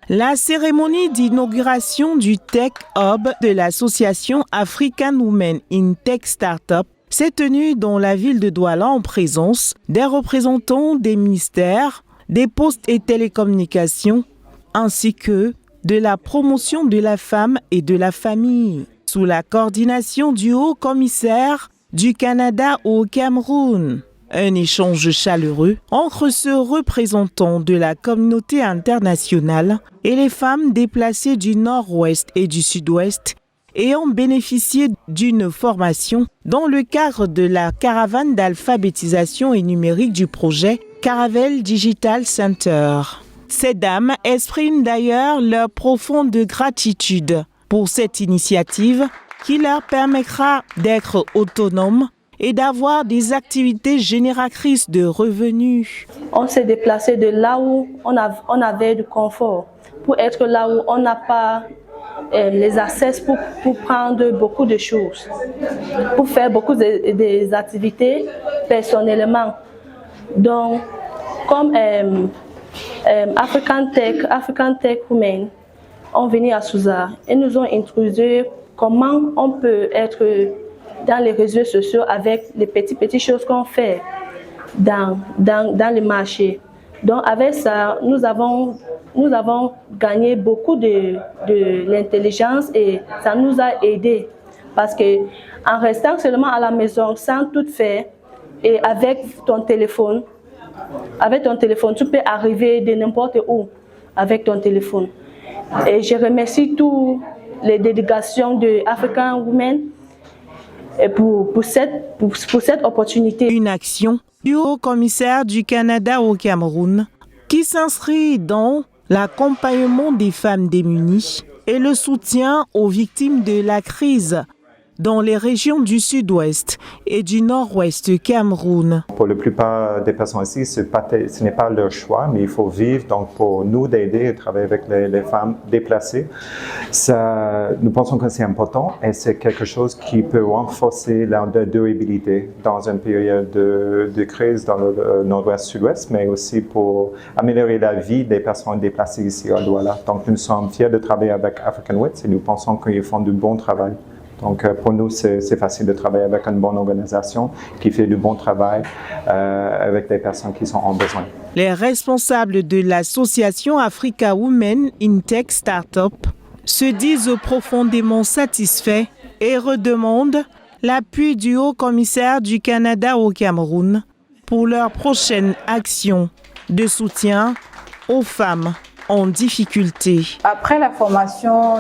La cérémonie d'inauguration du Tech Hub de l'association African Women in Tech Startup s'est tenue dans la ville de Douala en présence des représentants des ministères, des postes et télécommunications, ainsi que de la promotion de la femme et de la famille, sous la coordination du haut-commissaire du Canada au Cameroun. Un échange chaleureux entre ce représentant de la communauté internationale et les femmes déplacées du nord-ouest et du sud-ouest ayant bénéficié d'une formation dans le cadre de la caravane d'alphabétisation et numérique du projet Caravel Digital Center. Ces dames expriment d'ailleurs leur profonde gratitude pour cette initiative qui leur permettra d'être autonomes et d'avoir des activités génératrices de revenus. On s'est déplacé de là où on avait du confort pour être là où on n'a pas les accès pour prendre beaucoup de choses, pour faire beaucoup des activités personnellement. Donc, comme African Tech Women ont venu à Souza et nous ont introduit comment on peut être dans les réseaux sociaux avec les petites choses qu'on fait dans les marchés. Donc avec ça, nous avons gagné beaucoup de l'intelligence et ça nous a aidés. Parce que en restant seulement à la maison sans tout faire et avec ton téléphone, tu peux arriver de n'importe où avec ton téléphone. Et je remercie toutes les délégations de African Women pour cette opportunité. Une action du haut-commissaire du Canada au Cameroun qui s'inscrit dans l'accompagnement des femmes démunies et le soutien aux victimes de la crise dans les régions du sud-ouest et du nord-ouest du Cameroun. Pour la plupart des personnes ici, ce n'est pas leur choix, mais il faut vivre. Donc, pour nous d'aider et travailler avec les femmes déplacées, nous pensons que c'est important et c'est quelque chose qui peut renforcer leur durabilité dans une période de crise dans le nord-ouest, sud-ouest, mais aussi pour améliorer la vie des personnes déplacées ici à Douala. Donc, nous sommes fiers de travailler avec African Wits et nous pensons qu'ils font du bon travail. Donc, pour nous, c'est facile de travailler avec une bonne organisation qui fait du bon travail avec des personnes qui sont en besoin. Les responsables de l'association Africa Women in Tech Startup se disent profondément satisfaits et redemandent l'appui du haut-commissaire du Canada au Cameroun pour leur prochaine action de soutien aux femmes en difficulté. Après la formation,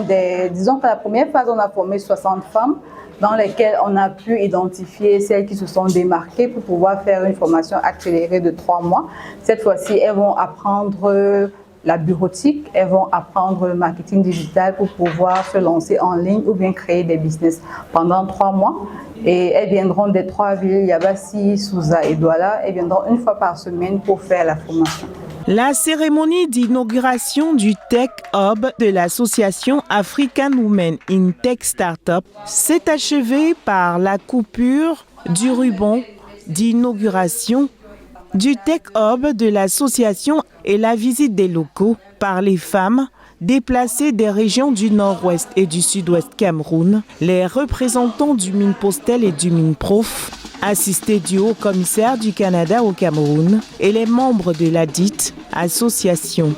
disons que la première phase, on a formé 60 femmes dans lesquelles on a pu identifier celles qui se sont démarquées pour pouvoir faire une formation accélérée de 3 mois. Cette fois-ci, elles vont apprendre la bureautique, elles vont apprendre le marketing digital pour pouvoir se lancer en ligne ou bien créer des business pendant 3 mois. Et elles viendront des 3 villes, Yabassi, Souza et Douala. Elles viendront une fois par semaine pour faire la formation. La cérémonie d'inauguration du Tech Hub de l'association African Women in Tech Startup s'est achevée par la coupure du ruban d'inauguration du Tech Hub de l'association et la visite des locaux par les femmes déplacés des régions du nord-ouest et du sud-ouest Cameroun, les représentants du Minpostel et du Minprof, assistés du haut-commissaire du Canada au Cameroun et les membres de la dite association.